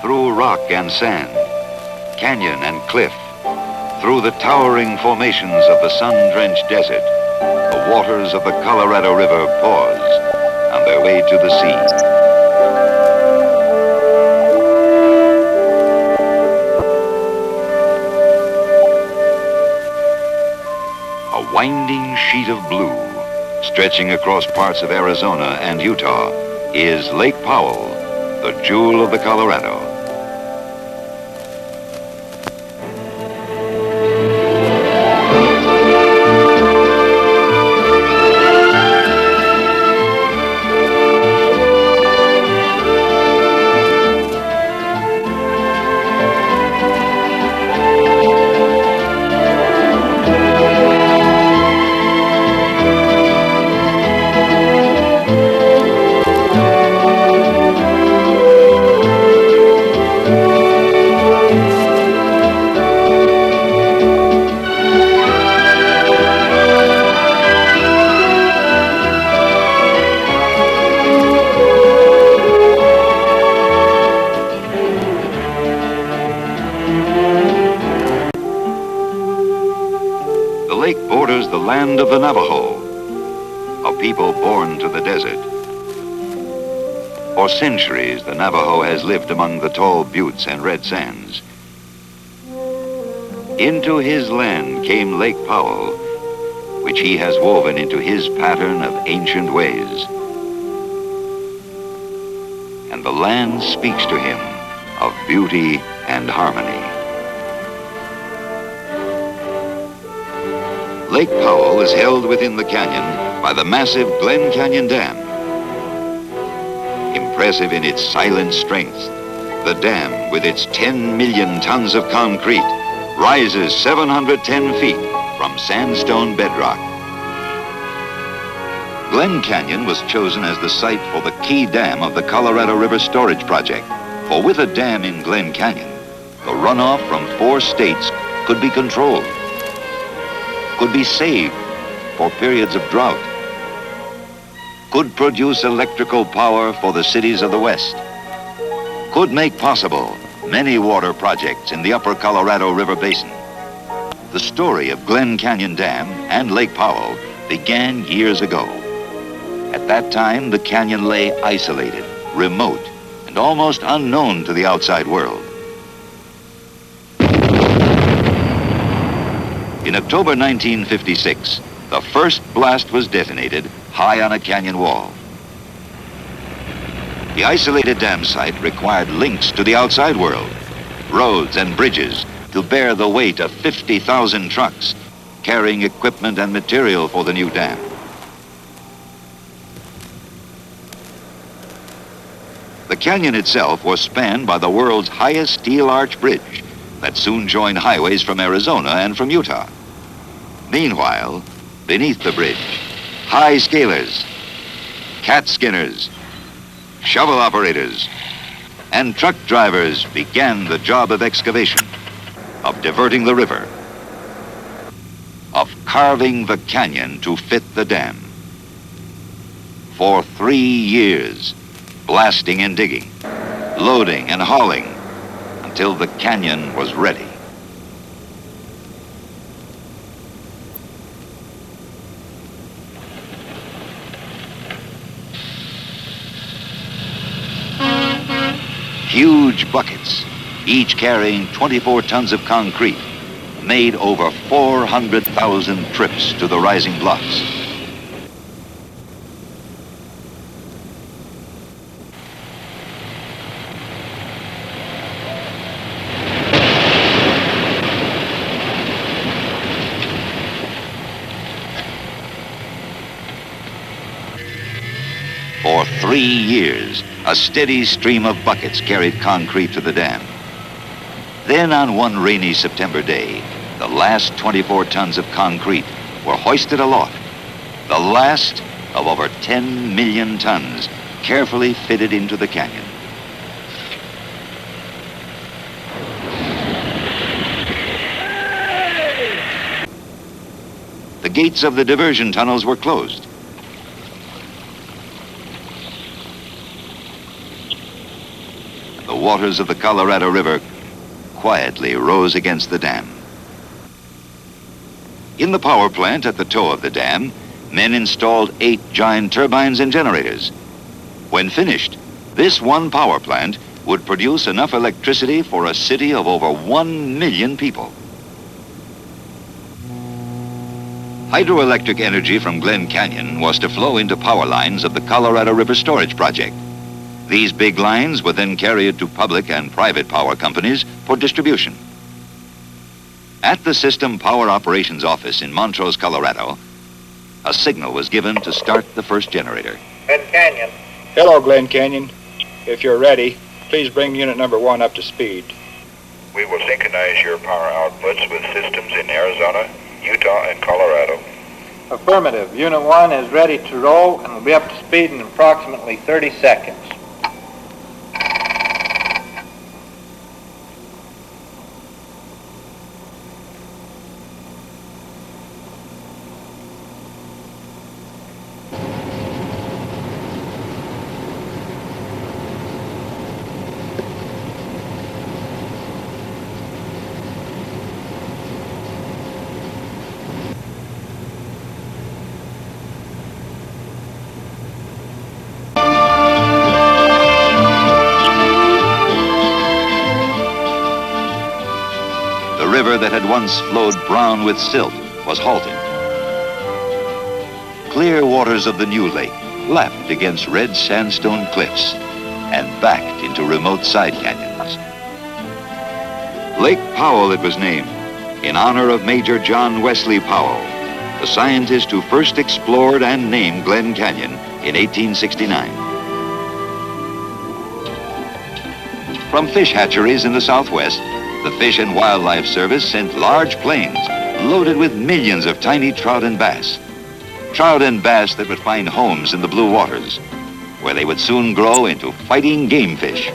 through rock and sand, canyon and cliff, through the towering formations of the sun-drenched desert, the waters of the Colorado River pause on their way to the sea. A winding sheet of blue, stretching across parts of Arizona and Utah, is Lake Powell, the jewel of the Colorado. The lake borders the land of the Navajo, a people born to the desert. For centuries, the Navajo has lived among the tall buttes and red sands. Into his land came Lake Powell, which he has woven into his pattern of ancient ways. And the land speaks to him of beauty and harmony. Lake Powell is held within the canyon by the massive Glen Canyon Dam. Impressive in its silent strength, the dam, with its 10 million tons of concrete, rises 710 feet from sandstone bedrock. Glen Canyon was chosen as the site for the key dam of the Colorado River Storage Project, for with a dam in Glen Canyon, the runoff from 4 states could be controlled, could be saved for periods of drought, could produce electrical power for the cities of the West, could make possible many water projects in the upper Colorado River Basin. The story of Glen Canyon Dam and Lake Powell began years ago. At that time, the canyon lay isolated, remote, and almost unknown to the outside world. In October 1956, the first blast was detonated high on a canyon wall. The isolated dam site required links to the outside world, roads and bridges to bear the weight of 50,000 trucks carrying equipment and material for the new dam. The canyon itself was spanned by the world's highest steel arch bridge that soon joined highways from Arizona and from Utah. Meanwhile, beneath the bridge, high scalers, cat skinners, shovel operators, and truck drivers began the job of excavation, of diverting the river, of carving the canyon to fit the dam. For 3 years, blasting and digging, loading and hauling, until the canyon was ready. Huge buckets, each carrying 24 tons of concrete, made over 400,000 trips to the rising bluffs. For 3 years, a steady stream of buckets carried concrete to the dam. Then on one rainy September day, the last 24 tons of concrete were hoisted aloft, the last of over 10 million tons carefully fitted into the canyon. The gates of the diversion tunnels were closed. the waters of the Colorado River quietly rose against the dam. In the power plant at the toe of the dam, men installed 8 giant turbines and generators. When finished, this one power plant would produce enough electricity for a city of over 1 million people. Hydroelectric energy from Glen Canyon was to flow into power lines of the Colorado River Storage Project. These big lines were then carried to public and private power companies for distribution. At the System Power Operations Office in Montrose, Colorado, a signal was given to start the first generator. Glen Canyon. Hello, Glen Canyon. If you're ready, please bring unit number 1 up to speed. We will synchronize your power outputs with systems in Arizona, Utah, and Colorado. Affirmative. Unit 1 is ready to roll and will be up to speed in approximately 30 seconds. The river that had once flowed brown with silt was halted. Clear waters of the new lake lapped against red sandstone cliffs and backed into remote side canyons. Lake Powell, it was named, in honor of Major John Wesley Powell, the scientist who first explored and named Glen Canyon in 1869. From fish hatcheries in the southwest, the Fish and Wildlife Service sent large planes loaded with millions of tiny trout and bass. Trout and bass that would find homes in the blue waters, where they would soon grow into fighting game fish.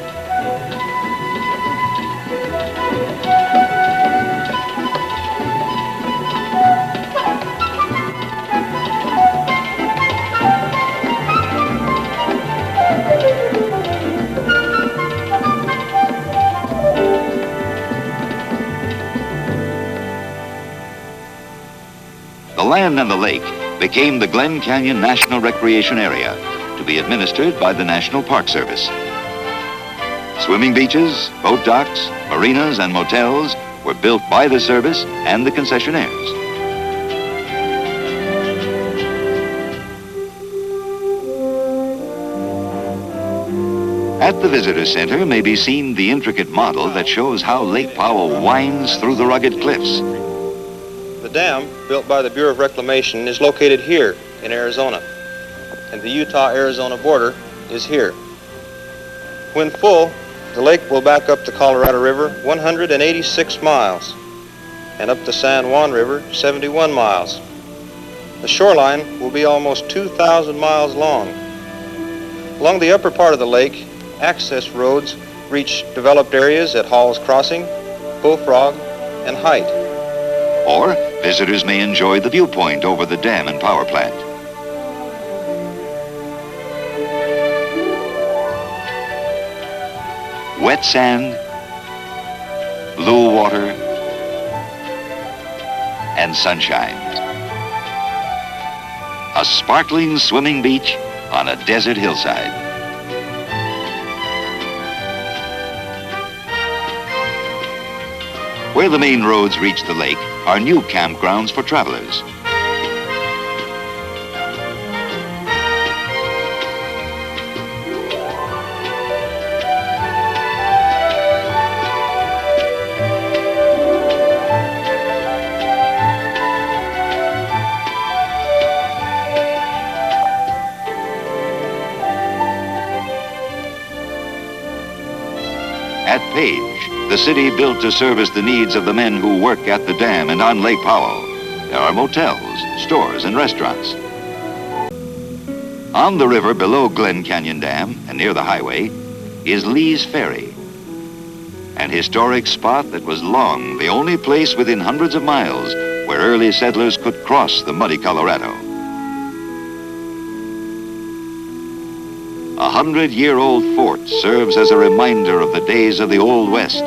The land and the lake became the Glen Canyon National Recreation Area, to be administered by the National Park Service. Swimming beaches, boat docks, marinas, and motels were built by the service and the concessionaires. At the Visitor Center may be seen the intricate model that shows how Lake Powell winds through the rugged cliffs. The dam, built by the Bureau of Reclamation, is located here in Arizona, and the Utah-Arizona border is here. When full, the lake will back up the Colorado River 186 miles, and up the San Juan River 71 miles. The shoreline will be almost 2,000 miles long. Along the upper part of the lake, access roads reach developed areas at Hall's Crossing, Bullfrog, and Height. Or visitors may enjoy the viewpoint over the dam and power plant. Wet sand, blue water, and sunshine. A sparkling swimming beach on a desert hillside. Where the main roads reach the lake are new campgrounds for travelers. At Page, the city built to service the needs of the men who work at the dam and on Lake Powell, there are motels, stores, and restaurants. On the river below Glen Canyon Dam and near the highway is Lee's Ferry, an historic spot that was long the only place within hundreds of miles where early settlers could cross the muddy Colorado. 100-year-old fort serves as a reminder of the days of the Old West,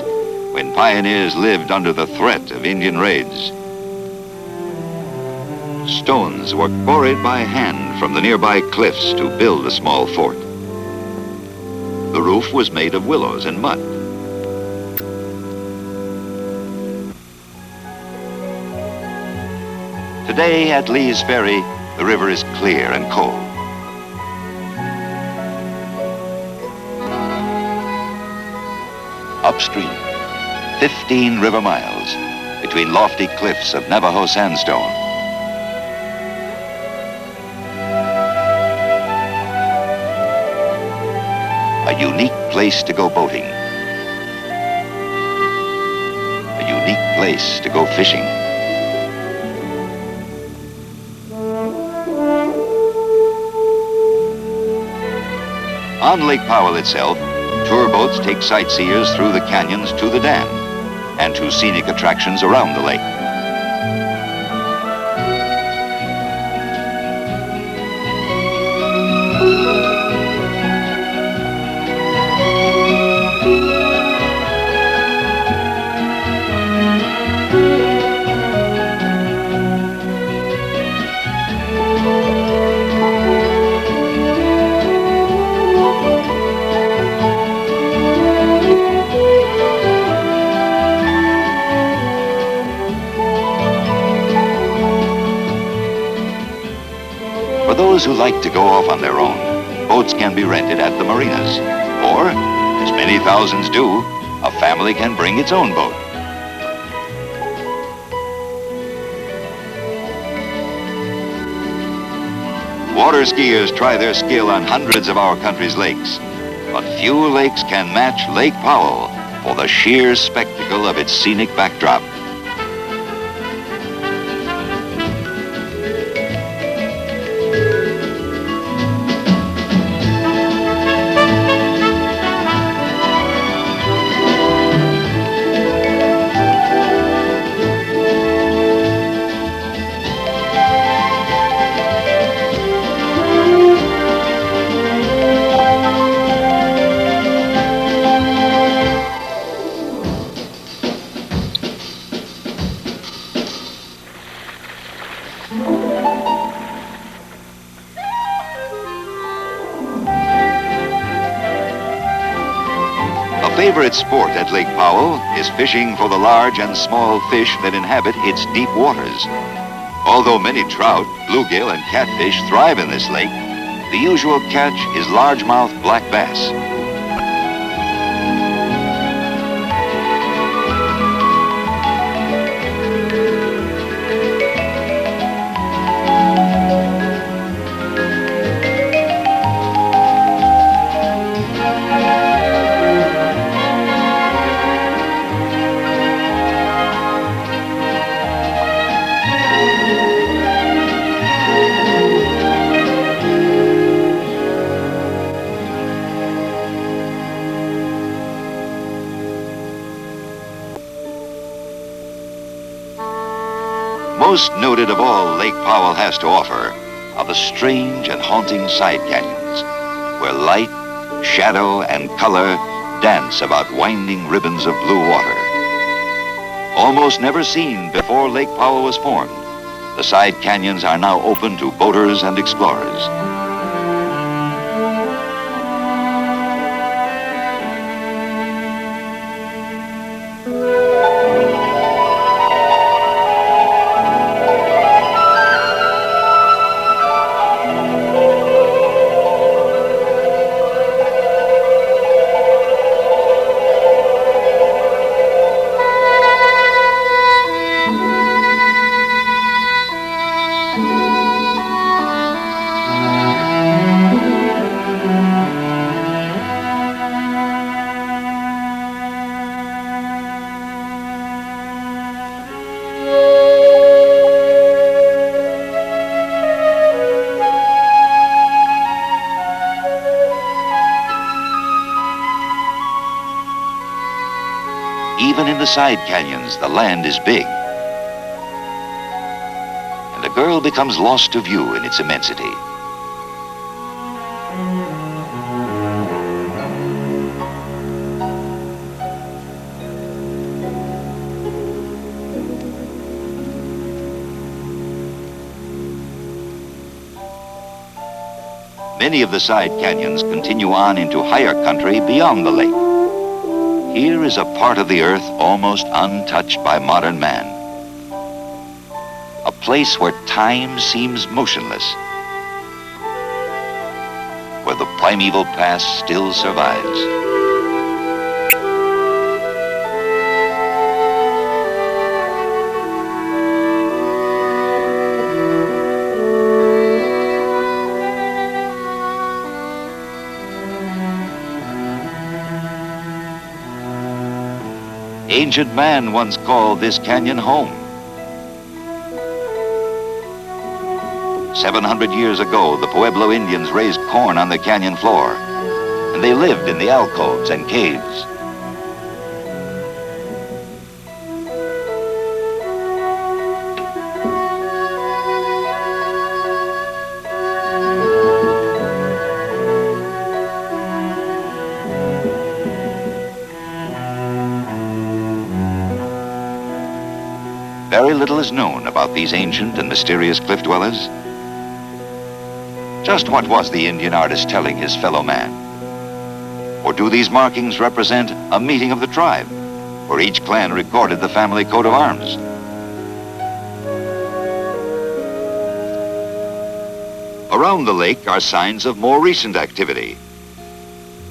when pioneers lived under the threat of Indian raids. Stones were quarried by hand from the nearby cliffs to build a small fort. The roof was made of willows and mud. Today at Lee's Ferry, the river is clear and cold. Upstream, 15 river miles between lofty cliffs of Navajo sandstone. A unique place to go boating. A unique place to go fishing. On Lake Powell itself, tour boats take sightseers through the canyons to the dam and to scenic attractions around the lake. For those who like to go off on their own, boats can be rented at the marinas. Or, as many thousands do, a family can bring its own boat. Water skiers try their skill on hundreds of our country's lakes, but few lakes can match Lake Powell for the sheer spectacle of its scenic backdrop. A favorite sport at Lake Powell is fishing for the large and small fish that inhabit its deep waters. Although many trout, bluegill, and catfish thrive in this lake, the usual catch is largemouth black bass. Most noted of all Lake Powell has to offer are the strange and haunting side canyons, where light, shadow, and color dance about winding ribbons of blue water. Almost never seen before Lake Powell was formed, the side canyons are now open to boaters and explorers. Even in the side canyons, the land is big. And the girl becomes lost to view in its immensity. Many of the side canyons continue on into higher country beyond the lake. Here is a part of the earth almost untouched by modern man. A place where time seems motionless, where the primeval past still survives. Ancient man once called this canyon home. 700 years ago, the Pueblo Indians raised corn on the canyon floor, and they lived in the alcoves and caves. Very little is known about these ancient and mysterious cliff dwellers. Just what was the Indian artist telling his fellow man? Or do these markings represent a meeting of the tribe, where each clan recorded the family coat of arms? Around the lake are signs of more recent activity,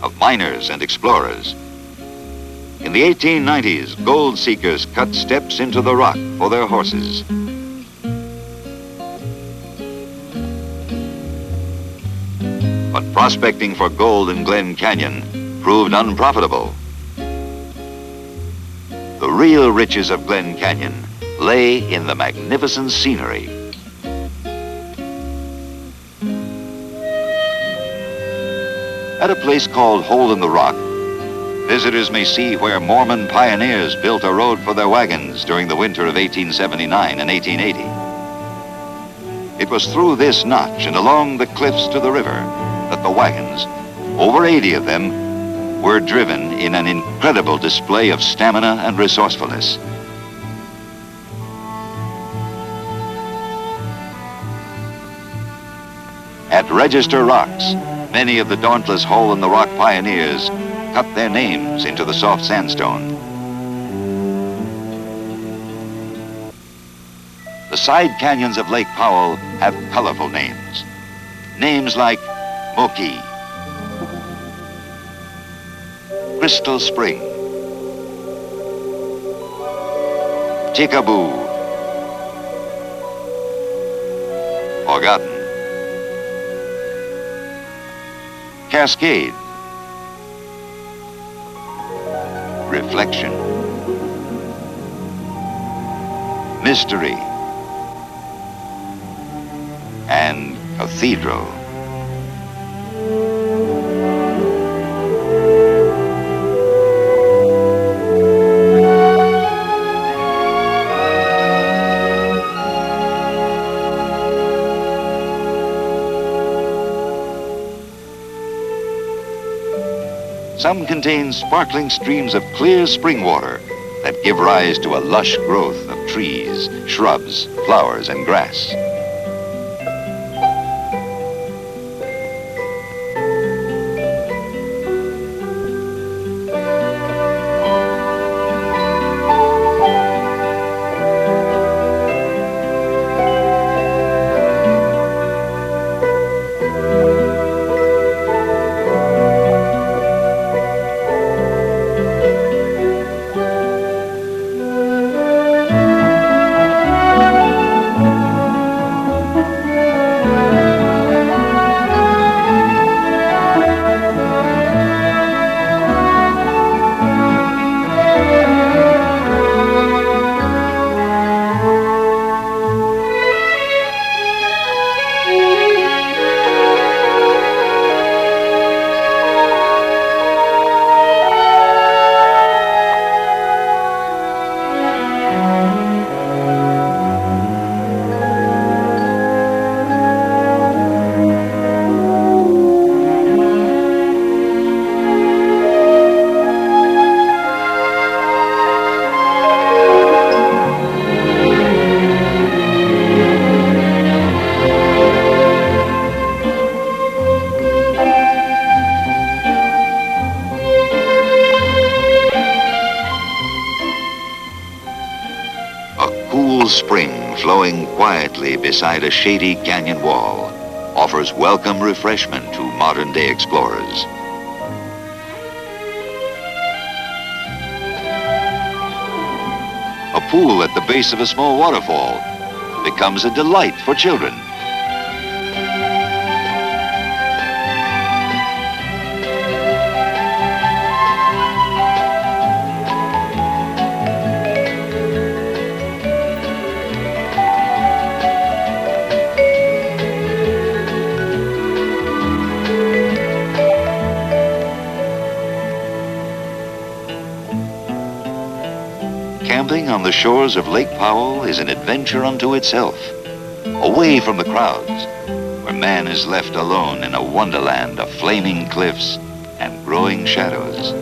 of miners and explorers. In the 1890s, gold seekers cut steps into the rock for their horses. But prospecting for gold in Glen Canyon proved unprofitable. The real riches of Glen Canyon lay in the magnificent scenery. At a place called Hole in the Rock, visitors may see where Mormon pioneers built a road for their wagons during the winter of 1879 and 1880. It was through this notch and along the cliffs to the river that the wagons, over 80 of them, were driven in an incredible display of stamina and resourcefulness. At Register Rocks, many of the dauntless Hole in the Rock pioneers cut their names into the soft sandstone. The side canyons of Lake Powell have colorful names. Names like Moki, Crystal Spring, Tikaboo, Forgotten, Cascade, Reflection, Mystery, and Cathedral. Some contain sparkling streams of clear spring water that give rise to a lush growth of trees, shrubs, flowers, and grass. spring flowing quietly beside a shady canyon wall offers welcome refreshment to modern-day explorers. A pool at the base of a small waterfall becomes a delight for children. Camping on the shores of Lake Powell is an adventure unto itself, away from the crowds, where man is left alone in a wonderland of flaming cliffs and growing shadows.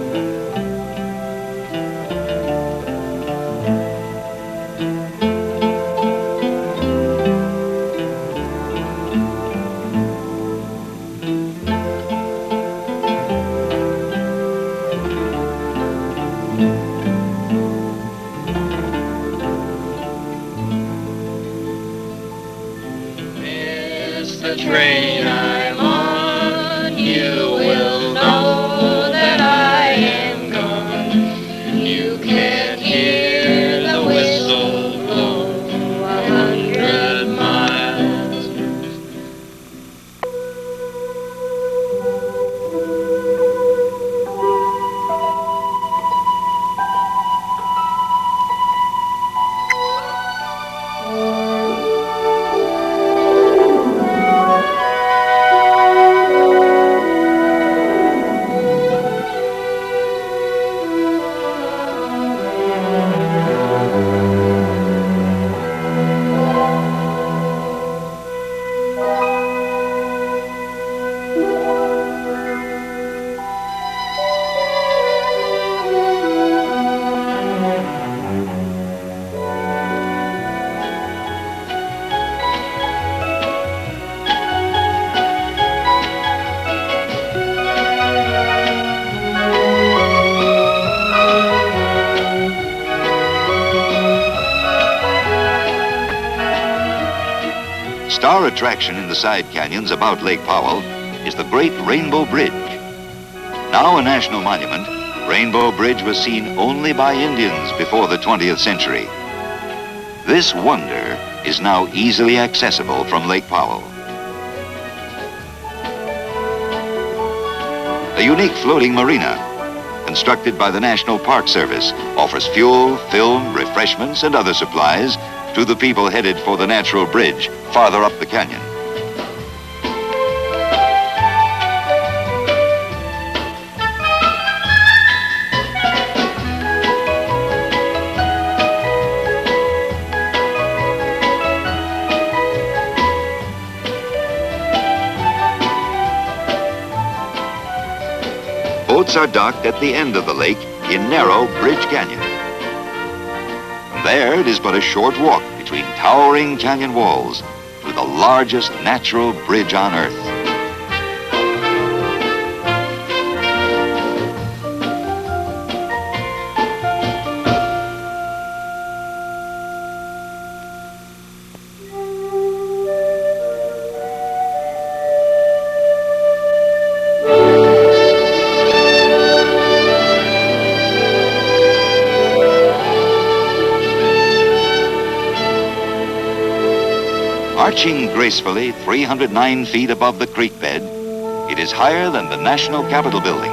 The train I'm on, you will know that I am gone. You can't hear the whistle blow 100 miles. Star attraction in the side canyons about Lake Powell is the Great Rainbow Bridge. Now a national monument, Rainbow Bridge was seen only by Indians before the 20th century. This wonder is now easily accessible from Lake Powell. A unique floating marina, constructed by the National Park Service, offers fuel, film, refreshments, and other supplies to the people headed for the natural bridge farther up the canyon. Boats are docked at the end of the lake in narrow Bridge Canyon. From there, it is but a short walk between towering canyon walls to the largest natural bridge on Earth. Arching gracefully 309 feet above the creek bed, it is higher than the National Capitol building.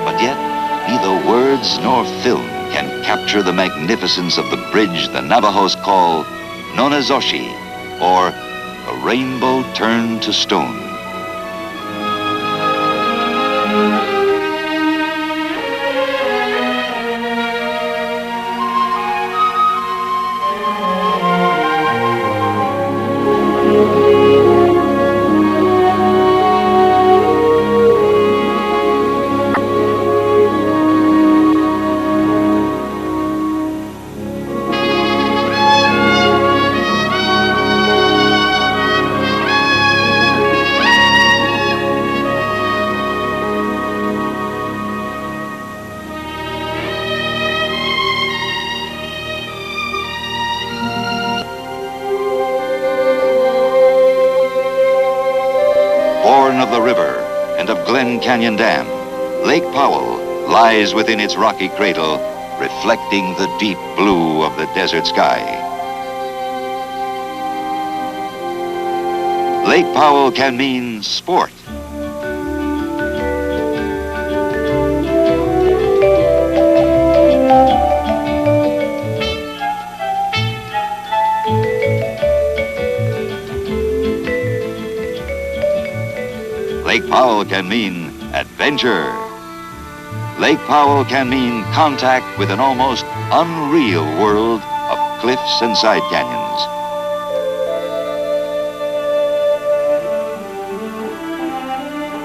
But yet, neither words nor film can capture the magnificence of the bridge the Navajos call Nonazoshi, or a rainbow turned to stone. Glen Canyon Dam, Lake Powell lies within its rocky cradle, reflecting the deep blue of the desert sky. Lake Powell can mean sport. Lake Powell can mean adventure. Lake Powell can mean contact with an almost unreal world of cliffs and side canyons.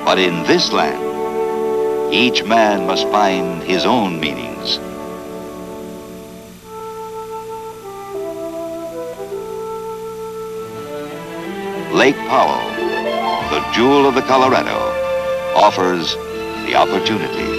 But in this land, each man must find his own meanings. Lake Powell, the jewel of the Colorado, offers the opportunity.